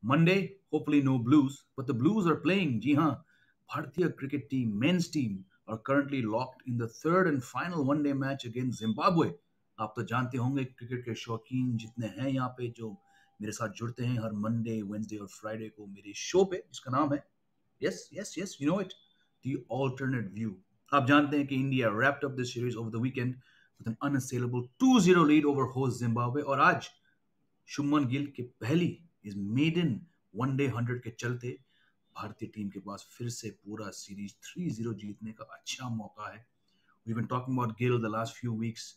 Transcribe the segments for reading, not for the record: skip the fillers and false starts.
Monday, hopefully no Blues, but the Blues are playing. Ji haan, Bharatiya cricket team, men's team, are currently locked in the third and final one-day match against Zimbabwe. आप तो जानते होंगे cricket के शौकीन जितने हैं यहाँ पे जो मेरे साथ जुड़ते हैं हर मंडे वेंसडे और फ्राइडे को मेरे शो पे जिसका नाम है yes yes yes you know it the alternate view. आप जानते हैं कि India wrapped up this series over the weekend with an unassailable 2-0 lead over host Zimbabwe और आज शुभमन गिल के पहली इस मेडन वनडे 100 के चलते भारतीय टीम के पास फिर से पूरा सीरीज 3-0 जीतने का अच्छा मौका है। We've been talking about Gill the last few weeks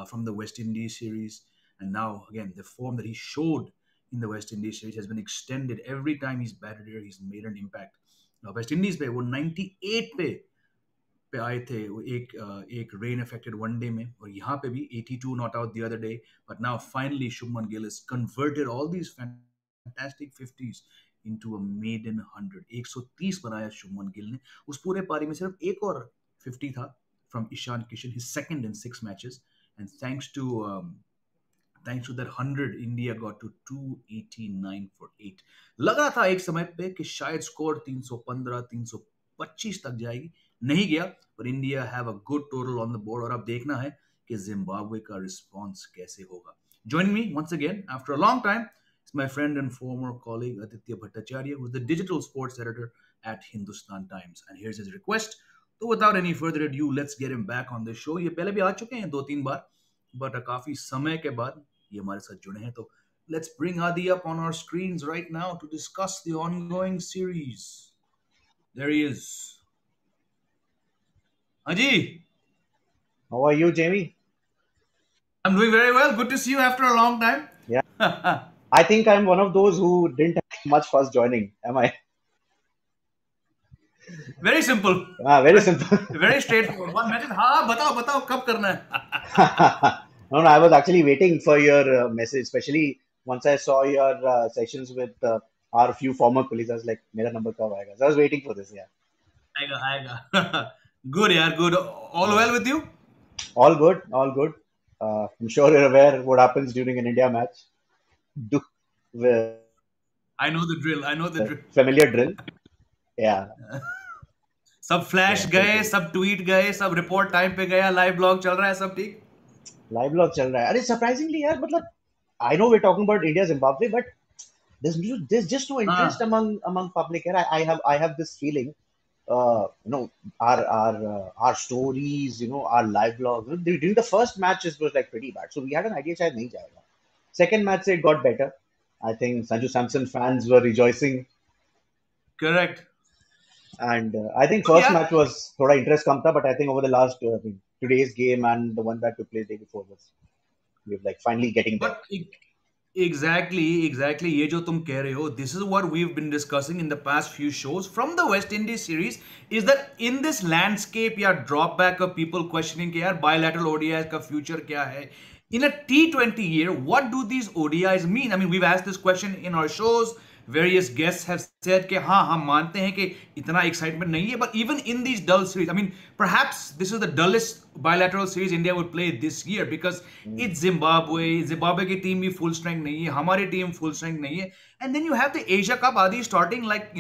from the West Indies series, and now again the form that he showed in the West Indies series has been extended. Every time he's batted here, he's made an impact. Now West Indies पे वो 98 पे आए थे वो एक rain affected one day में और यहाँ पे भी 82 not out the other day but now finally Shubman Gill is converted all these fantastic 50s into a maiden 100 130 बनाया शुभमन गिल ने। उस पूरे पारी में सिर्फ एक और 50 था from Ishan Kishan, his second in 6 matches, and thanks to that 100, India got to 289 for 8. लग रहा था एक समय पे कि शायद स्कोर 315 325 तक जाएगी, नहीं गया, पर India have a good total on the board और अब देखना है कि जिम्बाब्वे का रिस्पॉन्स कैसे होगा। Joining me once again after a long time is my friend and former colleague Aditya Bhattacharya, who's the digital sports editor at Hindustan Times, and here's his request. तो without any further ado, let's get him back on the show. ये पहले भी आ चुके हैं 2-3 बार, but काफी समय के बाद ये हमारे साथ जुड़े हैं, तो let's bring Adi up on our screens right now to discuss the ongoing series. There he is. Aji! How are you, Jamie? I'm doing very well. Good to see you after a long time. Yeah. I think I'm one of those who didn't have much first joining. Am I? Very simple. Very simple. Very straightforward. One message. हाँ बताओ कब करना है? No, I was actually waiting for your message, especially once I saw your sessions with our few former colleagues. I was like, मेरा number कब आएगा? So I was waiting for this. Yeah. आएगा. Good, यार. Good. All well with you? All good. All good. I'm sure you're aware what happens during an India match. I know the drill. Familiar drill. Yeah. सब flash गए, सब tweet गए, सब report time पे गया, live blog चल रहा है, सब ठीक? लाइव ब्लॉग चल रहा है। अरे surprisingly यार, मतलब I know we're talking about India Zimbabwe, but there's just no interest among public here. I have this feeling, our stories, our live blogs. During the first match, it was like pretty bad. So we had an idea शायद नहीं जाएगा. Second match it got better. I think Sanju Samson fans were rejoicing. Correct. And I think first match was thoda interest kam tha, but I think over the last today's game and the one that took place day before we're like finally getting there. But exactly ये जो तुम कह रहे हो, this is what we've been discussing in the past few shows from the West Indies series, is that in this landscape या dropback of people questioning कि यार bilateral ODIs का future क्या है, in a T20 year, what do these ODIs mean? I mean, we've asked this question in our shows. Various guests have said कि हाँ हम मानते हैं कि इतना excitement नहीं है, but even in these dull series, I mean, perhaps this is the dullest bilateral series India would play this year because it's Zimbabwe की team भी full strength नहीं है, हमारी team full strength नहीं है, and then you have the Asia Cup आदि starting like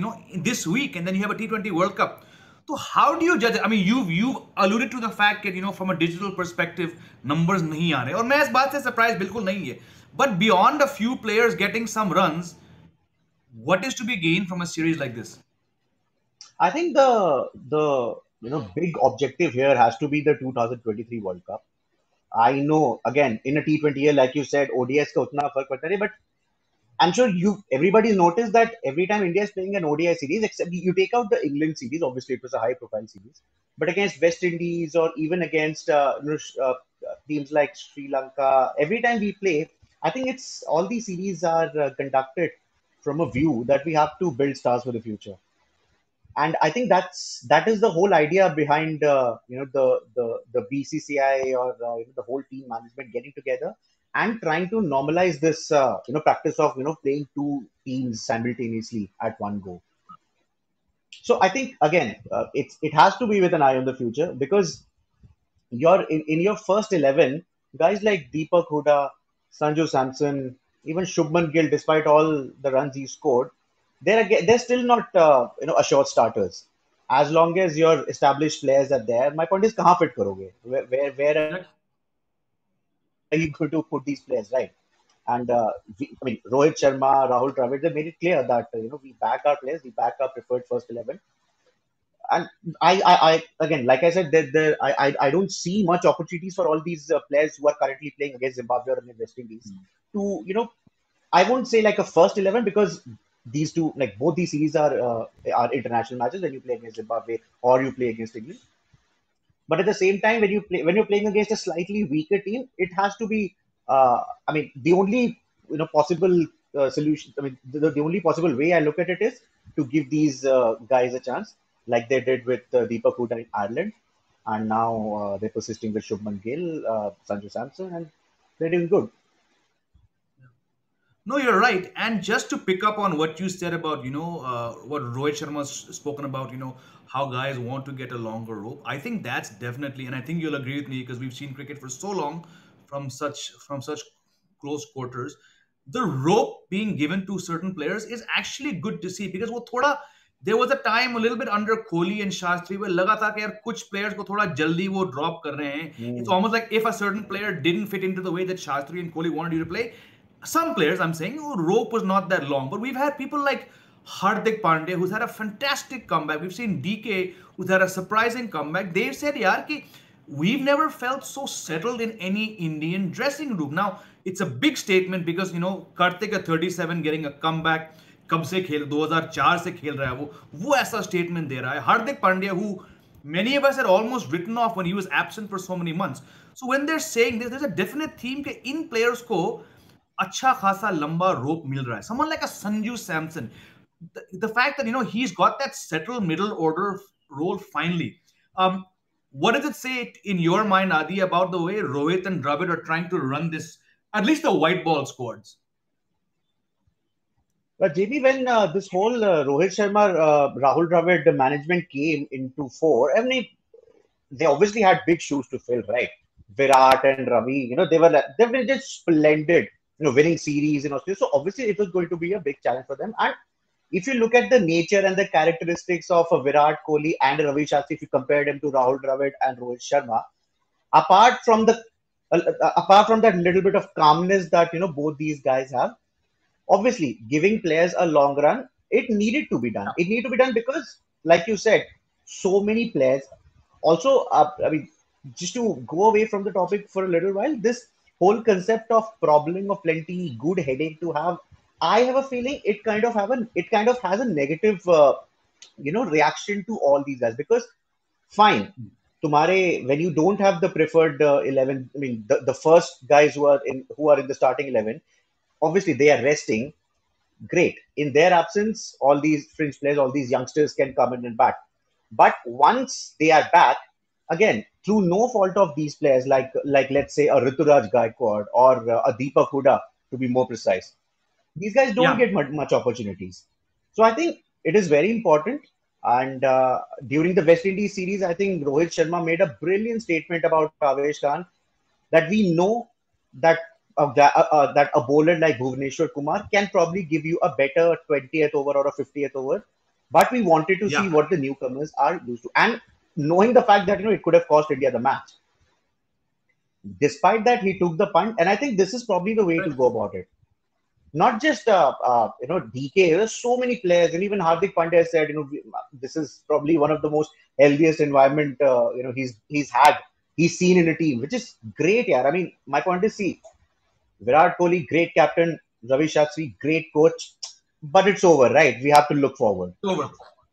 this week, and then you have a T20 World Cup. So how do you judge it? I mean, you've alluded to the fact that from a digital perspective numbers नहीं आ रहे, और मैं इस बात से surprised बिल्कुल नहीं है, but beyond a few players getting some runs, what is to be gained from a series like this? I think the big objective here has to be the 2023 World Cup. I know again in a T20 year, like you said, ODS का उतना फर्क पड़ता है, but I'm sure everybody noticed that every time India is playing an ODI series, except you take out the England series, obviously it was a high profile series, but against West Indies or even against teams like Sri Lanka, every time we play, I think all these series are conducted from a view that we have to build stars for the future. And I think that is the whole idea behind the BCCI or the whole team management getting together and trying to normalize this practice of playing two teams simultaneously at one go. So I think again it has to be with an eye on the future, because you're in your first 11 guys like Deepak Huda, Sanju Samson, even Shubman Gill, despite all the runs he scored, they're still not assured starters. As long as your established players are there, my point is, कहाँ fit करोगे? Where are you Exactly. going to put these players, right? And I mean, Rohit Sharma, Rahul Dravid, they made it clear that we back our players, we back our preferred first 11. And I again, like I said, I don't see much opportunities for all these players who are currently playing against Zimbabwe or in the West Indies to, I won't say like a first 11 because these two, like both these series are international matches when you play against Zimbabwe or you play against England. But at the same time, when you're playing against a slightly weaker team, it has to be. I mean, the only possible solution. I mean, the only possible way I look at it is to give these guys a chance, like they did with Deepak Hooda in Ireland, and now they're persisting with Shubman Gill, Sanju Samson, and they're doing good. No, you're right. And just to pick up on what you said about, what Rohit Sharma's spoken about, how guys want to get a longer rope. I think that's definitely, and I think you'll agree with me because we've seen cricket for so long from such close quarters. The rope being given to certain players is actually good to see because वो थोड़ा there was a time a little bit under Kohli and Shastri where लगा था कि यार कुछ players को थोड़ा जल्दी वो drop कर रहे हैं. It's Hmm. almost like if a certain player didn't fit into the way that Shastri and Kohli wanted you to play, some players, I'm saying, rope was not that long, but we've had people like Hardik Pandya, who's had a fantastic comeback. We've seen DK, who's had a surprising comeback. They've said, yaar, ki we've never felt so settled in any Indian dressing room. Now, it's a big statement because, Kartik at 37 getting a comeback, कब से खेल 2004 से खेल रहा है वो ऐसा statement दे रहा है Hardik Pandya who many of us had almost written off when he was absent for so many months. So when they're saying this, there's a definite theme कि इन players को अच्छा खासा लंबा रोप मिल रहा है. Someone like a Sanju Samson, the fact that he's got that settled middle order role finally. Um, what does it say in your mind, Adi, about the way Rohit and Dravid are trying to run this, at least the white ball squads? But JB, when this whole Rohit Sharma, Rahul Dravid management came into fore, I mean, they obviously had big shoes to fill, right? Virat and Ravi, they were just splendid, winning series in Australia. So obviously it was going to be a big challenge for them. And if you look at the nature and the characteristics of Virat Kohli and Ravi Shastri, if you compare them to Rahul Dravid and Rohit Sharma, apart from the apart from that little bit of calmness that both these guys have, obviously giving players a long run, it needed to be done. It needed to be done because, like you said, so many players. Also, I mean, just to go away from the topic for a little while, this whole concept of problem of plenty, good headache to have, I have a feeling it kind of has a negative reaction to all these guys because fine, तुम्हारे when you don't have the preferred 11, I mean the first guys who are in the starting 11, obviously they are resting. Great. In their absence, all these fringe players, all these youngsters can come in and back. But once they are back, again, through no fault of these players, like let's say a Rituraj Gaikwad or a Deepak Hooda, to be more precise, these guys don't Yeah. get much opportunities. So I think it is very important. And during the West Indies series, I think Rohit Sharma made a brilliant statement about Avesh Khan that we know that that a bowler like Bhuvneshwar Kumar can probably give you a better 20th over or a 50th over, but we wanted to see Yeah. what the newcomers are used to, and knowing the fact that it could have cost India the match. Despite that, he took the punt, and I think this is probably the way to Correct. go about it. Not just DK. There's so many players, and even Hardik Pandya said, this is probably one of the most healthiest environment he's seen in a team, which is great. Yeah, I mean, my point is, see, Virat Kohli, great captain, Ravi Shastri, great coach, but it's over, right? We have to look forward. Over.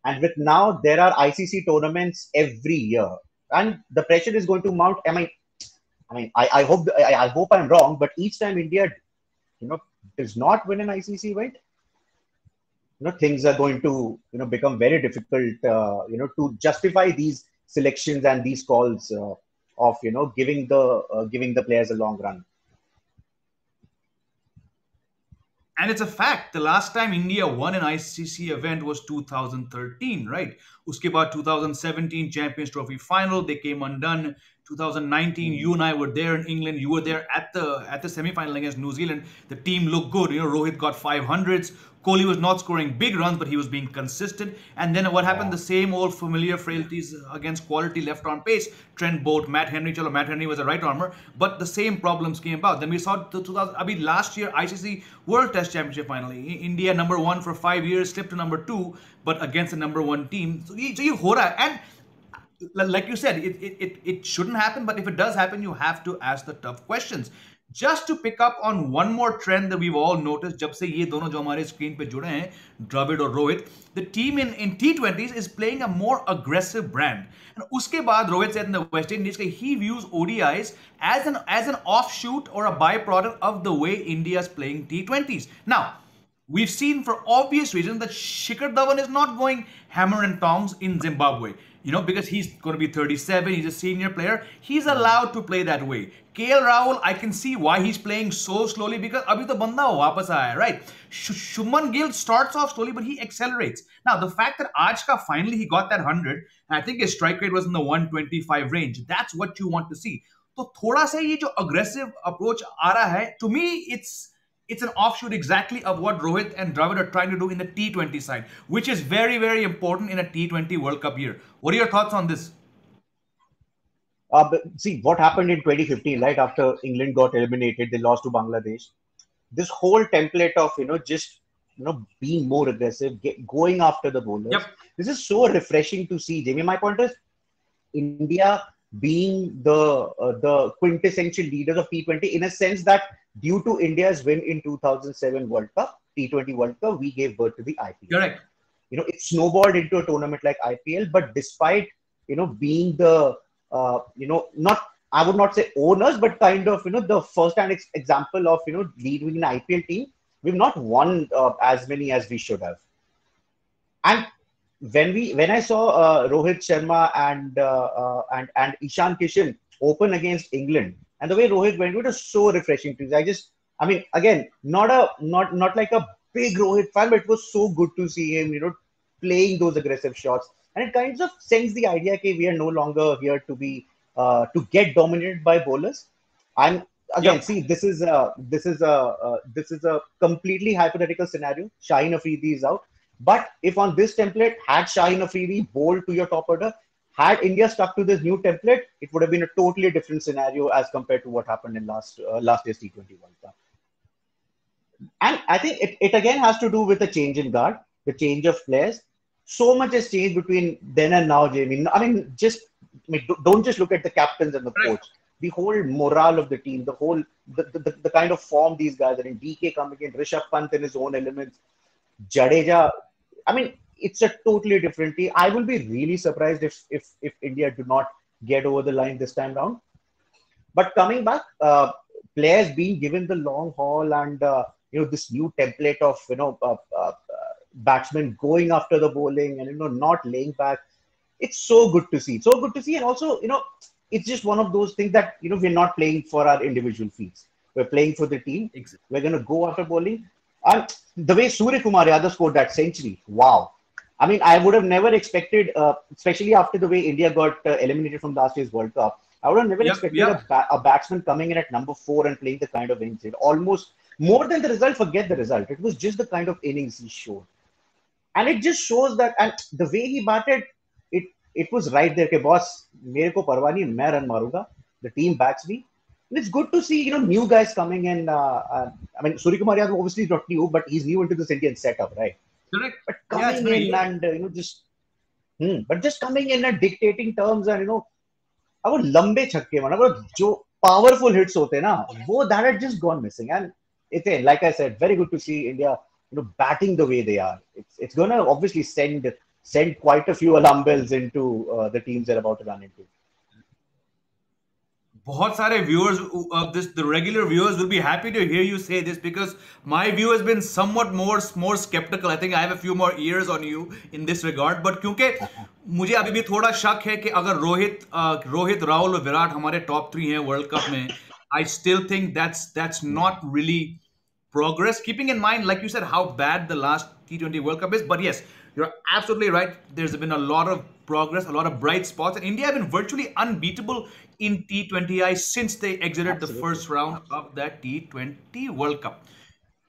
And with now there are ICC tournaments every year, and the pressure is going to mount. I hope I'm wrong, but each time India, you know, does not win an ICC event, things are going to become very difficult. To justify these selections and these calls of giving the players a long run. And it's a fact. The last time India won an ICC event was 2013, right? Uske baad 2017 Champions Trophy final, they came undone. 2019, you and I were there in England. You were there at the semi-final against New Zealand. The team looked good. Rohit got 500s. Kohli was not scoring big runs, but he was being consistent. And then what happened? Yeah. The same old familiar frailties against quality left-arm pace. Trent Bolt, Matt Henry. Chalo, Matt Henry was a right armer, but the same problems came about. Then we saw the 2000. I mean, last year ICC World Test Championship finally. India number one for 5 years, slipped to number two, but against a number one team. So you ho raha hai. And like you said, it shouldn't happen, but if it does happen, you have to ask the tough questions. Just to pick up on one more trend that we've all noticed, जब से ये दोनों जो हमारे screen पे जुड़े हैं, Dravid और Rohit, the team in T20s is playing a more aggressive brand. And उसके बाद Rohit said in the West Indies that he views ODIs as an offshoot or a byproduct of the way India is playing T20s. Now, we've seen for obvious reasons that Shikhar Dhawan is not going hammer and tongs in Zimbabwe. Because he's going to be 37, he's a senior player. He's allowed to play that way. KL Rahul, I can see why he's playing so slowly because abhi to banda wapas aaya hai, right? Shubman Gill starts off slowly, but he accelerates. Now, the fact that Ajka finally he got that 100, and I think his strike rate was in the 125 range. That's what you want to see. So, thoda sa ye jo aggressive approach aa raha hai, to me, it's an offshoot exactly of what Rohit and Dravid are trying to do in the T20 side, which is very, very important in a T20 World Cup year. What are your thoughts on this? But see what happened in 2015, right after England got eliminated, they lost to Bangladesh. This whole template of just being more aggressive, going after the bowlers. Yep. This is so refreshing to see, Jamie. My point is, India being the quintessential leaders of T20 in a sense that due to India's win in 2007 World Cup, T20 World Cup, we gave birth to the IPL. Correct. It snowballed into a tournament like IPL, but despite being the not, I would not say owners, but kind of the first-hand example of leading an IPL team, we've not won as many as we should have. And when I saw Rohit Sharma and Ishan Kishan open against England, and the way Rohit went, it was so refreshing to see. I mean, again, not like a big Rohit fan, but it was so good to see him, playing those aggressive shots, and it kind of sends the idea that we are no longer here to be to get dominated by bowlers. And again, Yep. see, this is a completely hypothetical scenario. Shaheen Afridi is out, but if on this template had Shaheen Afridi bowled to your top order, had India stuck to this new template, it would have been a totally different scenario as compared to what happened in last year's T20 World Cup. And I think it again has to do with the change in guard, the change of players. So much has changed between then and now, Jamie. I mean, don't just look at the captains and the Correct. coach. The whole morale of the team, the kind of form these guys are in. DK coming in, Rishabh Pant in his own elements, Jadeja. I mean, it's a totally different team. I will be really surprised if India do not get over the line this time round. But coming back, players being given the long haul and this new template of batsmen going after the bowling and not laying back. It's so good to see. So good to see, and also it's just one of those things that we're not playing for our individual feats. We're playing for the team. Exactly. We're going to go after bowling. And the way Surya Kumar Yadav scored that century, wow. I mean, I would have never expected, especially after the way India got eliminated from last year's World Cup, I would have never Yep. expected Yep. a batsman coming in at number 4 and playing the kind of innings he did. Almost more than the result, forget the result. It was just the kind of innings he showed. And it just shows that, and the way he batted, it was right there. Okay, boss, mere ko parwa nahi, main run marunga. The team backs me. And it's good to see, new guys coming in. I mean, Surya Kumar Yadav obviously is not new, but he's new into this Indian setup, right? Correct. But Yeah, it's coming been a in year. and but just coming in and dictating terms and अब वो लंबे छक्के माना वो जो powerful hits होते हैं ना वो that had just gone missing. And it's like I said, very good to see India batting the way they are. It's gonna obviously send quite a few alarm bells into the teams they're about to run into. बहुत सारे viewers of this, the regular viewers will be happy to hear you say this because my view has been somewhat more skeptical. I think I have a few more years on you in this regard. But क्योंकि मुझे अभी भी थोड़ा शक है कि अगर रोहित राहुल और विराट हमारे टॉप 3 हैं वर्ल्ड कप में, I still think that's not really progress, keeping in mind, like you said, how bad the last T20 World Cup is. But yes, you're absolutely right. There's been a lot of progress, a lot of bright spots, and India have been virtually unbeatable in T20I since they exited the Absolutely. first round of that T20 World Cup.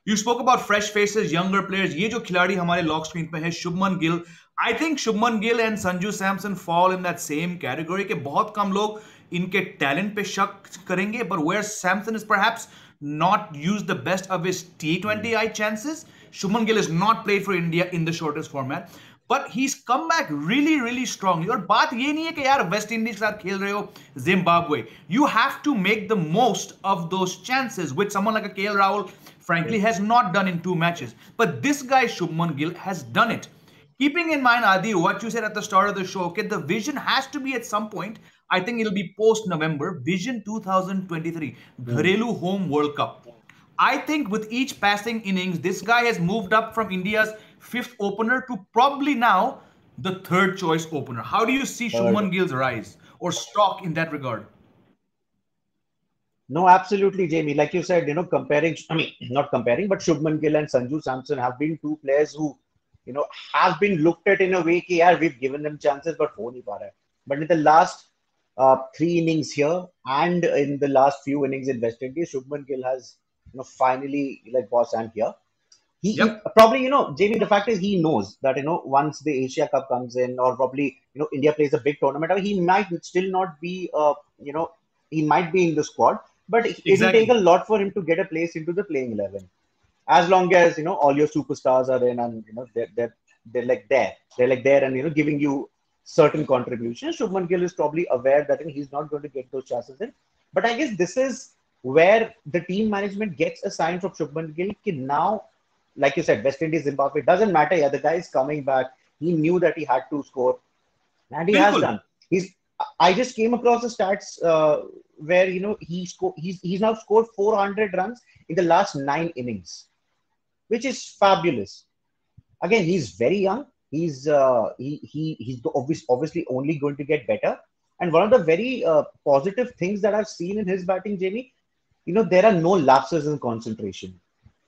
You spoke about fresh faces, younger players. ये जो खिलाड़ी हमारे lock screen पे है, Shubman Gill. I think Shubman Gill and Sanju Samson fall in that same category के बहुत कम लोग इनके टैलेंट पे शक करेंगे, but where Samson is perhaps not used the best of his T20I chances. Shubman Gill has not played for India in the shortest format. But he's come back really, really strongly. और बात ये नहीं है कि यार West Indies के साथ खेल रहे हो Zimbabwe. You have to make the most of those chances, which someone like a KL Rahul, frankly, has not done in 2 matches. But this guy, Shubman Gill, has done it. Keeping in mind, Adi, what you said at the start of the show, okay, the vision has to be at some point. I think it'll be post November. Vision 2023, Hmm. Gharelu Home World Cup. I think with each passing innings, this guy has moved up from India's fifth opener to probably now the third choice opener. How do you see Third. Shubman Gill's rise or stock in that regard? No, absolutely, Jamie. Like you said, comparing, I mean, not comparing, but Shubman Gill and Sanju Samson have been two players who, have been looked at in a way कि यार we've given them chances, but हो नहीं पा रहा है. But in the last 3 innings here and in the last few innings in West Indies, Shubman Gill has, finally like boss and here. He Yep, probably, Jamie, the fact is he knows that, once the Asia Cup comes in, or probably, India plays a big tournament, I mean, he might still not be, he might be in the squad, but it'll take a exactly. lot for him to get a place into the playing 11. As long as, all your superstars are in and, they're like there. They're like there and, giving you certain contributions. Shubman Gill is probably aware that he's not going to get those chances in. But I guess this is where the team management gets a sign from Shubman Gill. Now, like you said, West Indies, Zimbabwe, doesn't matter. Yeah, the guy is coming back. He knew that he had to score, and he has Bilkul. done. He's. I just came across the stats where he's now scored 400 runs in the last 9 innings, which is fabulous. Again, he's very young. He's obviously only going to get better. And one of the very positive things that I've seen in his batting, Jamie, there are no lapses in concentration.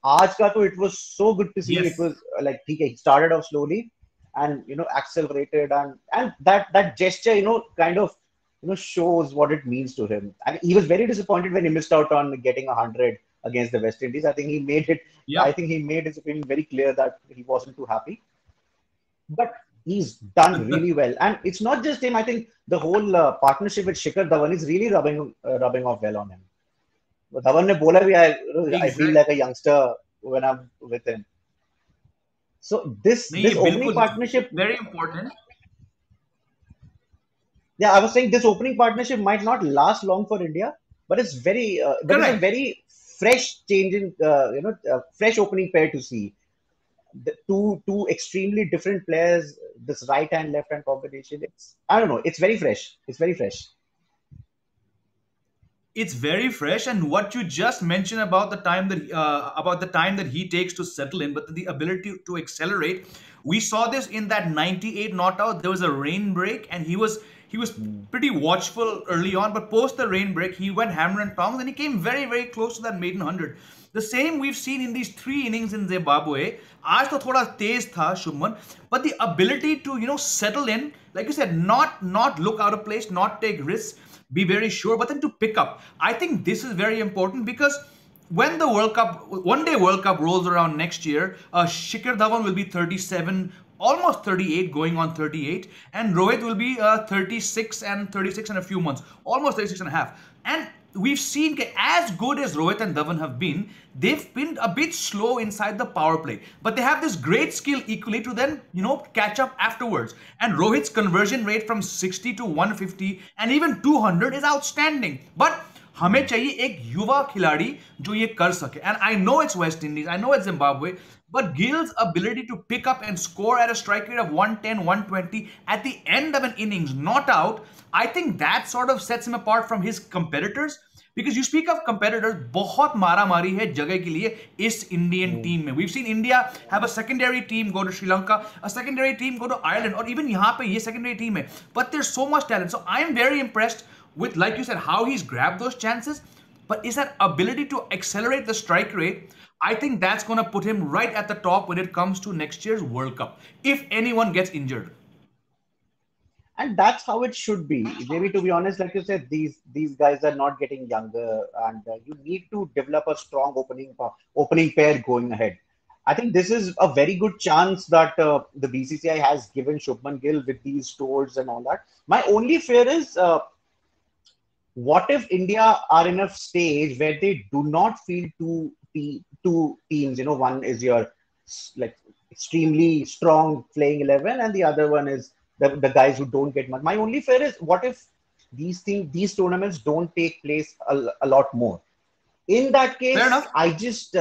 आज का तो it was so good to see. It Yes. was like he started off slowly and accelerated, and that gesture kind of shows what it means to him. And he was very disappointed when he missed out on getting 100 against the West Indies. I think he made it. I Yep. think he made his opinion very clear that he wasn't too happy, but he's done really well. And it's not just him. I think the whole partnership with Shikhar Dhawan is really rubbing off well on him. Dhawan ने बोला भी I feel Exactly. like a youngster when I'm with him. So this नहीं, this ये opening बिल्कुल partnership, very important. yeah, I was saying this opening partnership might not last long for India, but it's a Correct. very fresh change in fresh opening pair to see. The two extremely different players, this right hand left hand combination. It's I don't know. It's very fresh. It's very fresh. It's very fresh, and what you just mentioned about the time that he takes to settle in, but the ability to accelerate. We saw this in that 98 not out. There was a rain break, and he was Hmm. pretty watchful early on, but post the rain break, he went hammer and tongs, and he came very, very close to that maiden 100. The same we've seen in these 3 innings in Zimbabwe. आज तो थोड़ा तेज था Shubman, but the ability to settle in, like you said, not look out of place, not take risks, be very sure, but then to pick up. I think this is very important because when the World Cup, one day World Cup rolls around next year, Shikhar Dhawan will be 37, almost 38, going on 38, and Rohit will be 36 and a few months, almost 36 and a half. And we've seen as good as Rohit and Dhawan have been, they've been a bit slow inside the power play, but they have this great skill equally to then catch up afterwards. And Rohit's conversion rate from 60 to 150 and even 200 is outstanding. But हमें चाहिए एक युवा खिलाड़ी जो ये कर सके. And I know it's West Indies, I know it's Zimbabwe, but Gill's ability to pick up and score at a strike rate of 110, 120 at the end of an innings, not out, I think that sort of sets him apart from his competitors. Because you speak of competitors, बहुत मारा मारी है जगह के लिए इस Indian Hmm. team में. We've seen India have a secondary team go to Sri Lanka, a secondary team go to Ireland, or even यहाँ पे ये secondary team है. But there's so much talent. So I'm very impressed with, like you said, how he's grabbed those chances. but is that ability to accelerate the strike rate. I think that's going to put him right at the top when it comes to next year's World Cup, if anyone gets injured. And that's how it should be. Maybe to be honest, like you said, these guys are not getting younger, and you need to develop a strong opening pair going ahead. I think this is a very good chance that the BCCI has given Shubman Gill with these tours and all that. My only fear is what if India are in a stage where they do not feel two teams? You know, one is your like extremely strong playing 11, and the other one is the guys who don't get much. My only fear is what if these tournaments don't take place a lot more. In that Fair case, enough. I just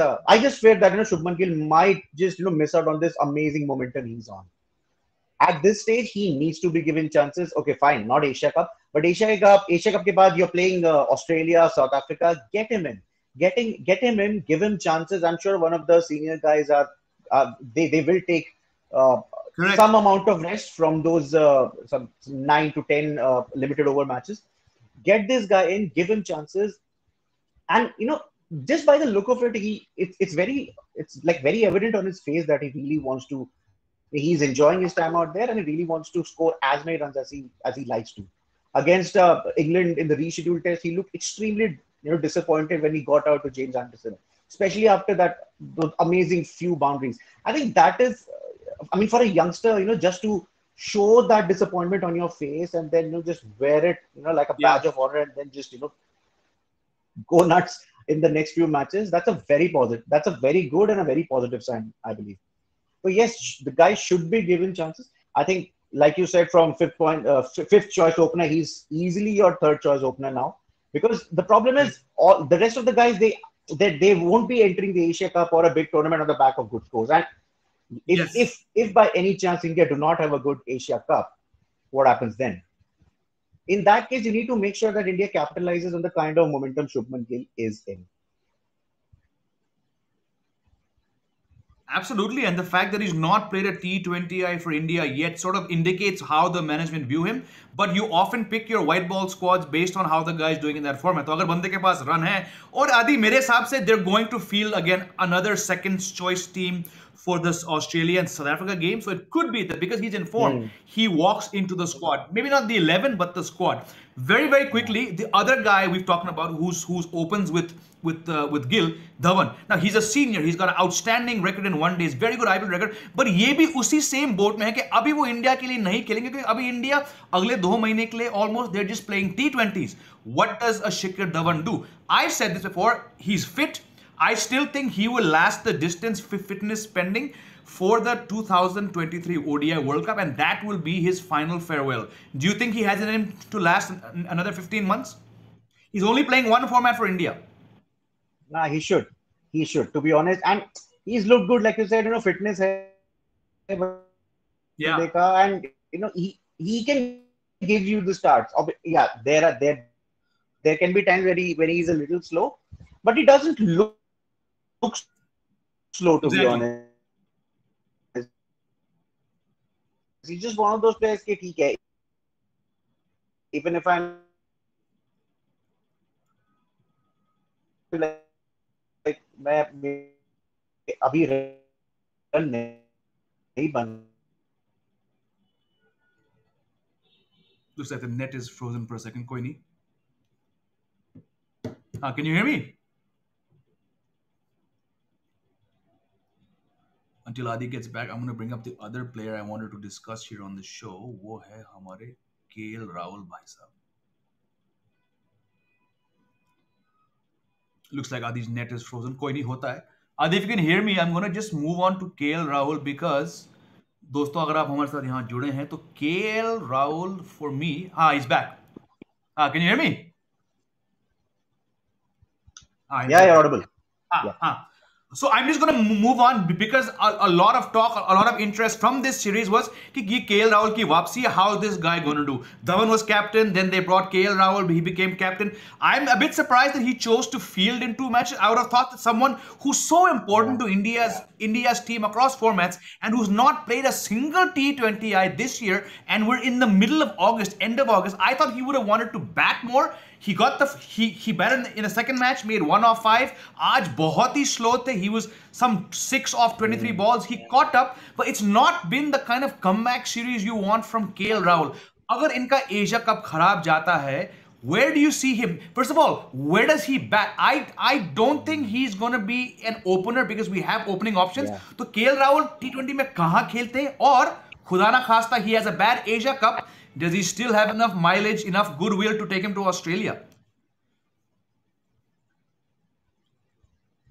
fear that Shubman Gill might just miss out on this amazing momentum he's on. At this stage, he needs to be given chances. Okay, fine, not Asia Cup, but Asia Cup ke baad, you're playing Australia, South Africa. Get him in, get him in, give him chances. I'm sure one of the senior guys are they will take uh, Correct. some amount of rest from those some 9 to 10 limited over matches. Get this guy in, give him chances, and just by the look of it, it's like very evident on his face that he really wants to. He's enjoying his time out there, and he really wants to score as many runs as he likes to. Against England in the rescheduled test, he looked extremely disappointed when he got out to James Anderson, especially after those amazing few boundaries. I think that is, I mean, for a youngster, just to show that disappointment on your face and then just wear it, like a Yeah. badge of honor, and then just go nuts in the next few matches. That's a very positive. That's a very good and a very positive sign, I believe. So yes, the guy should be given chances. I think, like you said, from fifth choice opener, he's easily your third choice opener now. Because the problem Correct. is, all the rest of the guys they won't be entering the Asia Cup or a big tournament on the back of good scores. And if Yes. if if by any chance India do not have a good Asia Cup, what happens then? In that case, you need to make sure that India capitalizes on the kind of momentum Shubman Gill is in. Absolutely, and the fact that he's not played a T20I for India yet sort of indicates how the management view him. But you often pick your white ball squads based on how the guy is doing in that format. तो अगर बंदे के पास run है और आदि मेरे हिसाब से they're going to field again another second choice team for this Australia and South Africa game. So it could be that because he's informed, Hmm. he walks into the squad. Maybe not the 11, but the squad. Very, very Yeah. quickly, the other guy we've talked about who's opens with Gill, Dhawan. Now he's a senior. He's got an outstanding record in one days, very good IPL record. But ये भी उसी same boat में है कि अभी वो India के लिए नहीं खेलेंगे क्योंकि अभी इंडिया अगले 2 महीने के लिए almost they're just playing T20s. What does a Shikhar Dhawan do? I've said this before. He's fit. I still think he will last the distance fitness spending for the 2023 ODI World Cup, and that will be his final farewell. Do you think he has it in him to last another 15 months? He's only playing one format for India. Nah, he should. He should, to be honest. And he's looked good, like you said, fitness hai bande Yeah, ka, and he can give you the starts. Yeah, there can be times where he's a little slow, but he doesn't look slow, to be exactly. honest. He's just one of those players कि ठीक है, even if I'm like मैं अभी run नहीं बन. Looks like the net is frozen for a second. कोई नहीं. Can you hear me? Until Adi gets back, I'm going to bring up the other player I wanted to discuss here on the show. वो है हमारे KL Rahul भाई साहब. Looks like Adi's net is frozen. कोई नहीं होता है. Adi, if you can hear me, I'm going to just move on to KL Rahul because दोस्तों अगर आप हमारे साथ यहाँ जुड़े हैं तो KL Rahul for me, he's back. Can you hear me? He's Yeah, back. you're audible. Yeah. Ah, ah. So I'm just going to move on because a lot of talk, a lot of interest from this series was कि ये KL Rahul की वापसी, how this guy going to do. Dhawan was captain, then they brought KL Rahul, he became captain. I'm a bit surprised that he chose to field in 2 matches. I would have thought that someone who's so important Yeah. to India's India's team across formats and who's not played a single T20I this year, and we're in the middle of August, end of August. I thought he would have wanted to bat more. He batted in the second match, made 1 off 5. आज बहुत ही slow थे. He was some 6 off 23 balls. He caught up, but it's not been the kind of comeback series you want from KL Rahul. अगर इनका Asia cup खराब जाता है, where do you see him? First of all, where does he bat? I don't think he's going to be an opener because we have opening options. Yeah. तो KL Rahul T20 में कहाँ खेलते हैं? और खुदा ना खास्ता he has a bad Asia Cup. Does he still have enough mileage, enough goodwill to take him to Australia?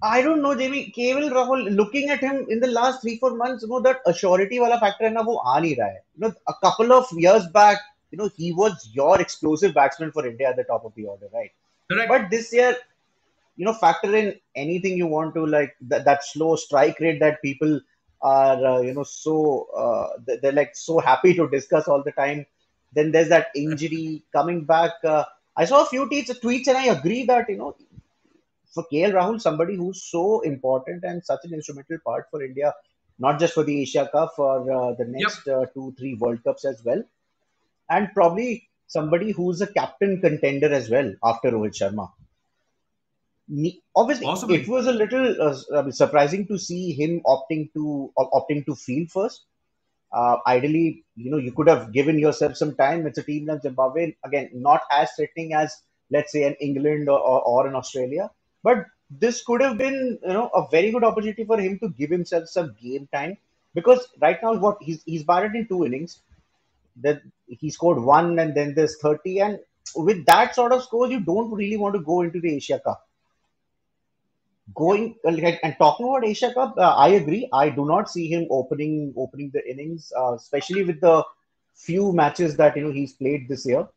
I don't know, Jamie. Keval Rahul, looking at him in the last 3-4 months, that assurity wala factor है ना वो आ नहीं रहा है. A couple of years back, he was your explosive batsman for India at the top of the order, right? Correct. But this year, factor in anything you want to, like that slow strike rate that people are, they're like so happy to discuss all the time. Then there's that injury coming back. I saw a few tweets, and I agree that for KL Rahul, somebody who's so important and such an instrumental part for India, not just for the Asia Cup, for the next 2-3 World Cups as well, and probably somebody who's a captain contender as well after Rohit Sharma. Obviously, Possibly. it was a little surprising to see him opting to field first. Ideally, you could have given yourself some time. It's a team like Zimbabwe, again, not as threatening as, let's say, an England or an Australia. But this could have been, a very good opportunity for him to give himself some game time, because right now what he's batted in 2 innings. That he scored 1, and then there's 30, and with that sort of score, you don't really want to go into the Asia Cup. And talking about Asia Cup, I agree. I do not see him opening the innings, especially with the few matches that he's played this year.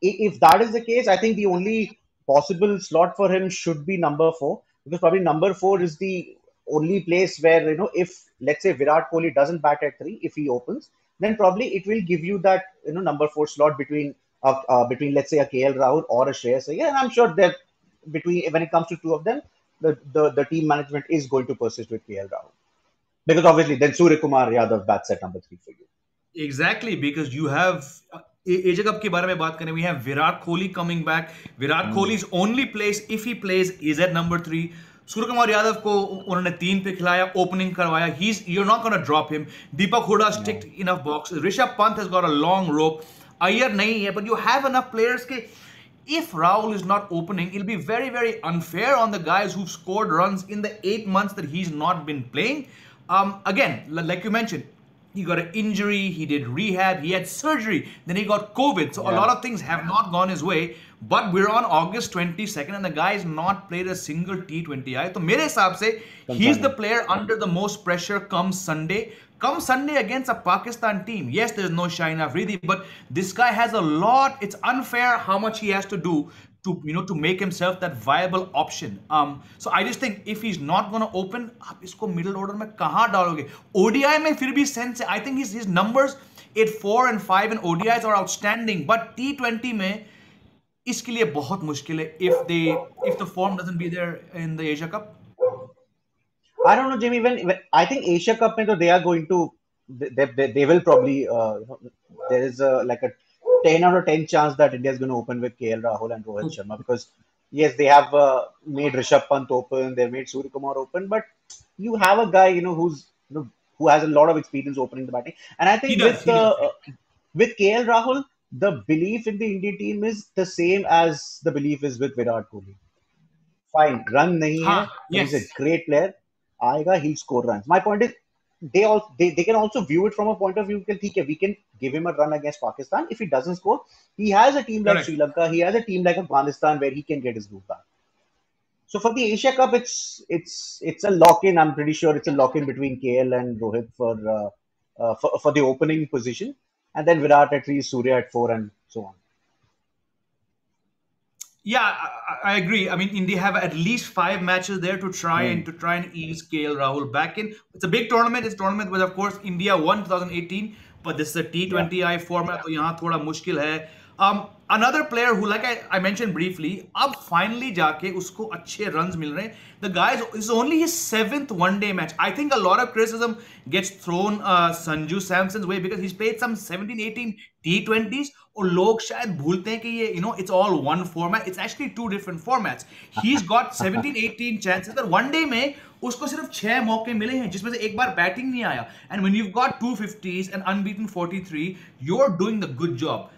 If that is the case, I think the only possible slot for him should be number 4, because probably number 4 is the only place where, if let's say Virat Kohli doesn't bat at 3, if he opens, then probably it will give you that number 4 slot between let's say a KL Rahul or a Shreyas Iyer, and I'm sure that when it comes to two of them, the team management is going to persist with KL Rahul, because obviously then Surya Kumar Yadav bats at number 3 for you. Exactly, because you have Asia Cup के बारे में बात करें, we have Virat Kohli coming back. Virat Kohli's only place, if he plays, is at number 3. Surya Kumar Yadav को उन्होंने 3 पे खिलाया, opening करवाया. You're not going to drop him. Deepak Huda's ticked enough boxes. Rishabh Pant has got a long rope. Iyer नहीं है, but you have enough players के if Rahul is not opening, it'll be very, very unfair on the guys who've scored runs in the 8 months that he's not been playing. Again, like you mentioned, he got an injury, he did rehab, he had surgery, then he got COVID. So a lot of things have not gone his way. But we're on August 22nd and the guy has not played a single T20I. So मेरे हिसाब से he's the player under the most pressure come Sunday. Come Sunday against a Pakistan team. Yes, there's no Shaheen Afridi, but this guy has a lot. It's unfair how much he has to do to make himself that viable option. So I just think if he's not going to open, आप इसको middle order में कहाँ डालोगे? ODI में फिर भी sense है. I think his numbers at 4 and 5 in ODIs are outstanding, but T20 में इसके लिए बहुत मुश्किल है if the form doesn't be there in the Asia Cup. I don't know, Jimmy. When I think Asia Cup, they are going to, they will probably, there is like a 10 out of 10 chance that India is going to open with KL Rahul and Rohit Sharma, because yes, they have made Rishabh Pant open, they've made Surya Kumar open, but you have a guy who has a lot of experience opening the batting, and I think with KL Rahul, the belief in the Indian team is the same as the belief is with Virat Kohli. Fine, run nahi hai, he's a great player. Aega, he'll score runs. My point is, they can also view it from a point of view that we can give him a run against Pakistan. If he doesn't score, he has a team like Sri Lanka, he has a team like Afghanistan where he can get his groove back. So for the Asia Cup, it's a lock-in. I'm pretty sure it's a lock-in between KL and Rohit for the opening position, and then Virat at 3, Surya at 4, and so on. Yeah, I agree. I mean, India have at least 5 matches there to try and ease KL Rahul back in. It's a big tournament. It's a tournament where, of course, India won 2018, but this is a T20I format, so यहाँ थोड़ा मुश्किल है. Another player who, like I mentioned briefly, अब finally जाके उसको अच्छे runs मिल रहे हैं. The guy is only his seventh one-day match. I think a lot of criticism gets thrown Sanju Samson's way because he's played some 17, 18 T20s. और लोग शायद भूलते हैं कि ये it's all one format. It's actually two different formats. He's got 17, 18 chances. पर one day में उसको सिर्फ 6 मौके मिले हैं जिसमें से एक बार बैटिंग नहीं आया. And when you've got 250s and unbeaten 43, you're doing the good job.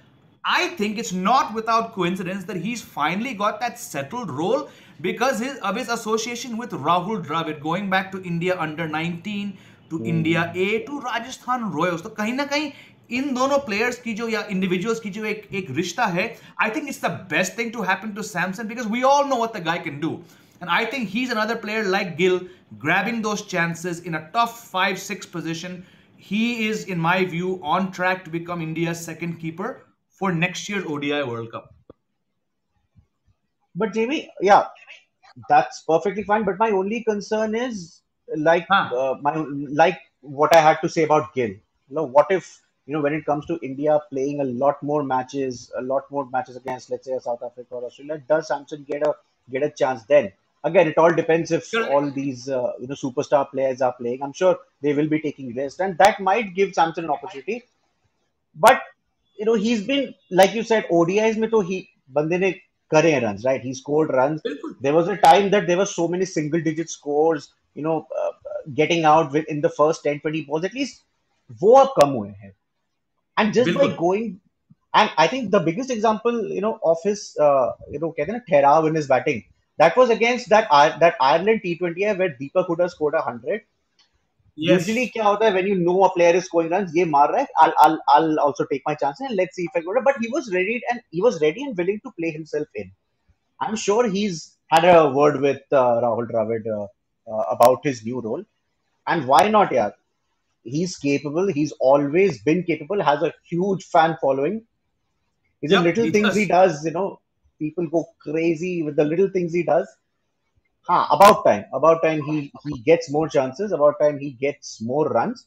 I think it's not without coincidence that he's finally got that settled role because of his association with Rahul Dravid, going back to India under 19, to India Hmm. A, to Rajasthan Royals. तो कहीं ना कहीं इन दोनों players की जो या individuals की जो एक रिश्ता है, I think it's the best thing to happen to Samson because we all know what the guy can do. And I think he's another player like Gill, grabbing those chances in a tough 5-6 position. He is, in my view, on track to become India's second keeper for next year's ODI World Cup. But Jamie, yeah, that's perfectly fine. But my only concern is like Huh. like what I had to say about Gill. What if when it comes to India playing a lot more matches against, let's say, South Africa or Australia, does Samson get a chance then? Again, it all depends if Correct. all these superstar players are playing. I'm sure they will be taking rest, and that might give Samson an opportunity. But he's been, like you said, ODIs में तो he बंदे ने करे हैं runs, right? He scored runs. बिल्कुल. There was a time that there were so many single digit scores, getting out in the first 10, 20 balls. At least वो अब कम हुए हैं. And just by बिल्कुल. going, and I think the biggest example, of his, कहते हैं ना ठहराव in his batting, that was against that Ireland T20 where Deepak Huda scored 100. Usually Yes. क्या होता है when you know a player is scoring runs, ये मार रहा है, I'll also take my chances and let's see if I go. But he was ready and willing to play himself in. I'm sure he's had a word with Rahul Dravid about his new role. And why not, yeah? He's capable. He's always been capable. Has a huge fan following. It's the Yep, little he things he does. does. People go crazy with the little things he does. About time. About time he gets more chances. About time he gets more runs.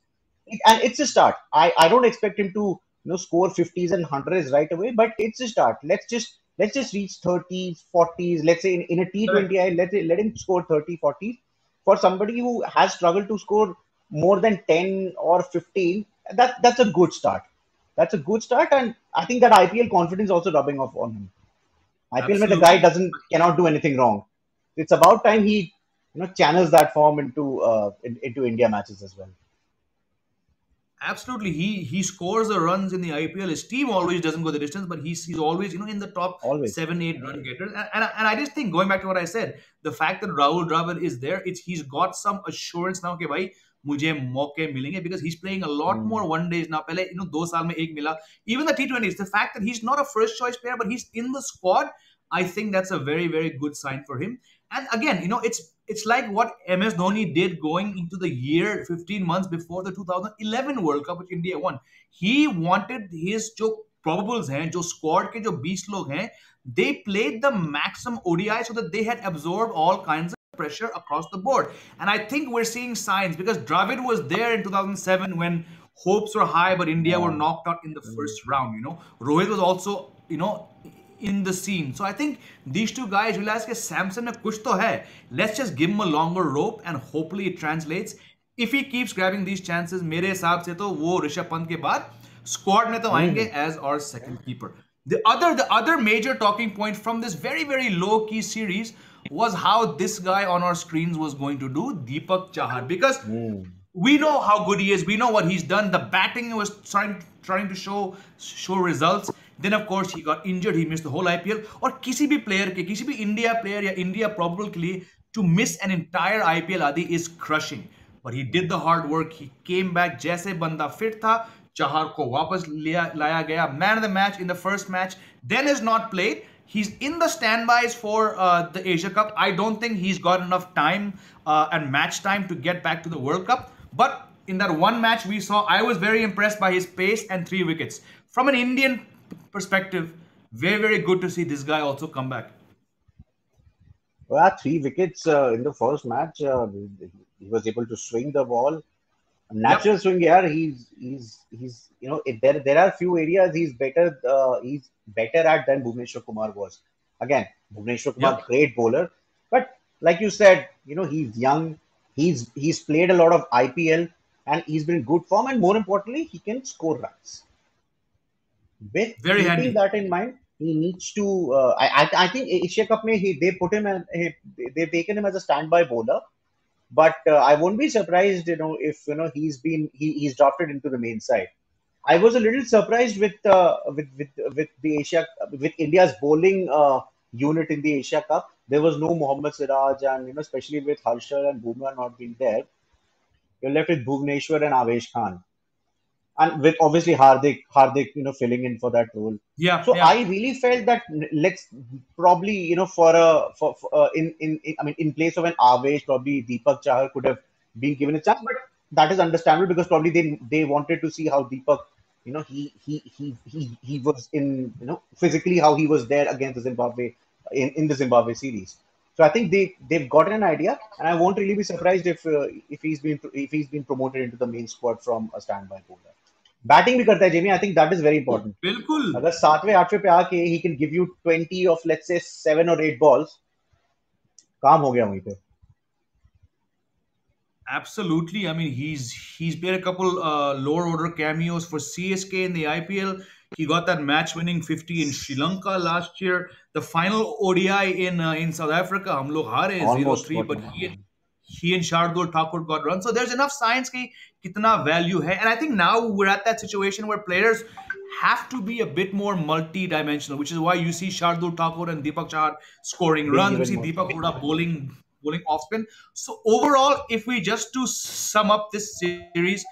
And it's a start. I don't expect him to score 50s and hundreds right away, but it's a start. Let's just reach 30s, 40s. Let's say in a Correct. T20, let him score 30, 40s. For somebody who has struggled to score more than 10 or 15, that's a good start. That's a good start, and I think that IPL confidence also rubbing off on him. IPL में the guy Absolutely. doesn't cannot do anything wrong. It's about time he channels that form into India matches as well. Absolutely. He scores the runs in the IPL. His team always doesn't go the distance, but he's always, in the top Always. 7, 8 run getters. And I just think, going back to what I said, the fact that Rahul Dravid is there, he's got some assurance now कि भाई मुझे मौके मिलेंगे because he's playing a lot Hmm. more one days now. पहले 2 साल में एक मिला. Even the T20s, the fact that he's not a first choice player, but he's in the squad, I think that's a very, very good sign for him. And again, it's like what MS Dhoni did going into the year 15 months before the 2011 World Cup which India won. He wanted his जो probables हैं, जो squad के जो 20 लोग हैं, they played the maximum ODI so that they had absorbed all kinds of pressure across the board. And I think we're seeing signs because Dravid was there in 2007 when hopes were high, but India were Yeah. knocked out in the Hmm. first round. Rohit was also, in the scene. So I think these two guys realize that Samson में कुछ तो है. Let's just give him a longer rope and hopefully it translates. If he keeps grabbing these chances, मेरे हिसाब से तो वो ऋषभ पंत के बाद squad में तो आएंगे Hmm. as our second keeper. The other major talking point from this very, very low key series was how this guy on our screens was going to do, Deepak Chahar, because Hmm. we know how good he is. We know what he's done. The batting was trying to show results. Then of course he got injured. He missed the whole IPL. और किसी भी player के किसी भी India player या India probable के लिए to miss an entire IPL आदि is crushing. But he did the hard work. He came back जैसे बंदा fit था. Chahar को वापस लाया गया. Man of the match in the first match. Then is not played. He's in the standbys for the Asia Cup. I don't think he's got enough time and match time to get back to the World Cup. But in that one match we saw, I was very impressed by his pace and 3 wickets. From an Indian perspective, very, very good to see this guy also come back. Well, 3 wickets in the first match. He was able to swing the ball. Yep. natural swing. Yeah, he's there are few areas he's better at than Bhuvneshwar Kumar was. Again, Bhuvneshwar Kumar, Yep. great bowler, but like you said, he's young. He's played a lot of IPL and he's been in good form, and more importantly, he can score runs. With Very keeping handy. that in mind, he needs to. I think Asia Cup mein they put him and they've taken him as a standby bowler. But I won't be surprised, if he's drafted into the main side. I was a little surprised with the Asia with India's bowling unit in the Asia Cup. There was no Mohammad Siraj, and especially with Harshal and Bumrah not being there, you're left with Bhuvneshwar and Avesh Khan, and with obviously Hardik, filling in for that role. Yeah. So Yeah. I really felt that let's probably, I mean, in place of an Avesh, probably Deepak Chahar could have been given a chance, but that is understandable because probably they wanted to see how Deepak, he was in, physically how he was there against the Zimbabwe in the Zimbabwe series. So I think they've gotten an idea, and I won't really be surprised if he's been promoted into the main squad from a standby bowler. Batting भी करता है Jamie I think that is very important बिल्कुल. अगर सातवें आठवें पे आके he can give you 20 of let's say 7 or 8 balls काम हो गया वहीं पे Absolutely. I mean, he's played a couple lower order cameos for CSK in the IPL. He got that match-winning 50 in Sri Lanka last year. The final ODI in South Africa, हम लोग हारे almost 0-3, but bottom he and Shardul Thakur got runs. So there's enough science ki kitna value hai. And I think now we're at that situation where players have to be a bit more multi-dimensional, which is why you see Shardul Thakur and Deepak Chahar scoring being runs. We given see more Deepak chance. Huda bowling off spin. So overall, if we just to sum up this series,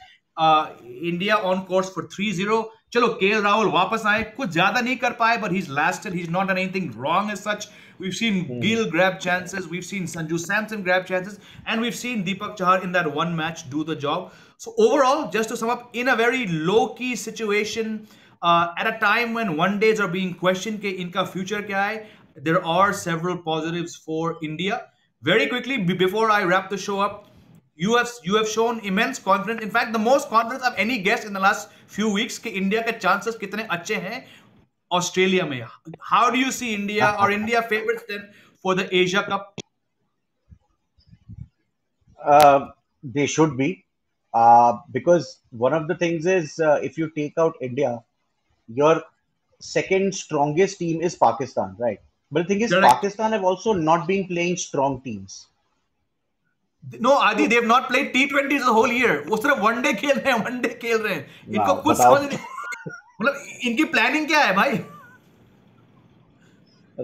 India on course for 3-0. चलो KL Rahul वापस आए कुछ ज्यादा नहीं कर पाए but he's lasted. He's not done anything wrong as such. We've seen Hmm. Gill grab chances, we've seen Sanju Samson grab chances, and we've seen Deepak Chahar in that one match do the job. So overall, just to sum up, in a very low-key situation, at a time when one days are being questioned कि इनका future क्या है, there are several positives for India. Very quickly, before I wrap the show up, you have shown immense confidence. In fact, the most confidence of any guest in the last few weeks कि India के chances कितने अच्छे हैं Australia में. How do you see India or India favorites then for the Asia Cup? They should be because one of the things is if you take out India, your second strongest team is Pakistan, right? But the thing is, Correct. Pakistan have also not been playing strong teams. No, Adi, So, they've not played T20s the whole year. वो सिर्फ one day खेल रहे हैं, one day खेल रहे हैं. इनको now, कुछ बताओ समझ नहीं. मतलब इनकी प्लानिंग क्या है भाई?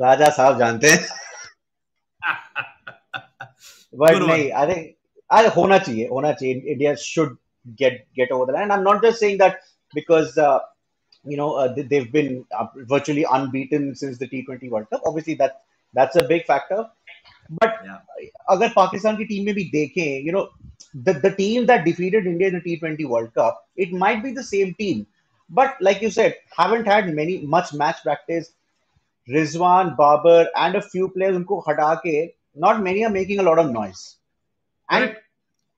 राजा साहब जानते हैं बट Good नहीं one. आई थिंक आई होना चाहिए India should get over the line. I'm not just saying that because they've been virtually unbeaten since the T20 World Cup. Obviously, that's a big factor. But Yeah. अगर पाकिस्तान की team में भी देखें, the team that defeated India in the T20 World Cup, it might be the same team. But like you said, haven't had much match practice. Rizwan, Babar, and a few players उनको हटा के not many are making a lot of noise. And Correct.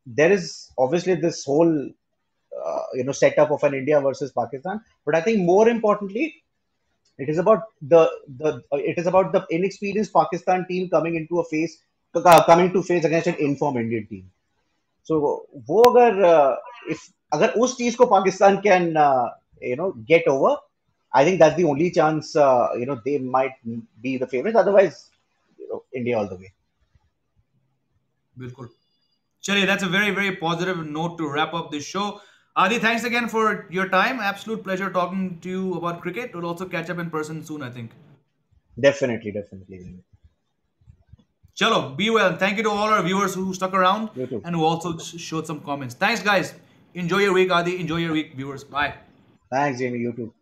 there is obviously this whole setup of an India versus Pakistan. But I think more importantly, it is about the inexperienced Pakistan team coming to face against an informed Indian team. So वो if अगर उस चीज को Pakistan can get over, I think that's the only chance they might be the favorites. Otherwise, India all the way. बिल्कुल. Chaliye, that's a very, very positive note to wrap up this show. Adi, thanks again for your time. Absolute pleasure talking to you about cricket. We'll also catch up in person soon, I think. Definitely, definitely. Chalo, be well. Thank you to all our viewers who stuck around You too. and who also showed some comments. Thanks, guys. Enjoy your week, Adi. Enjoy your week, viewers. Bye. Thanks, Jamie. You too.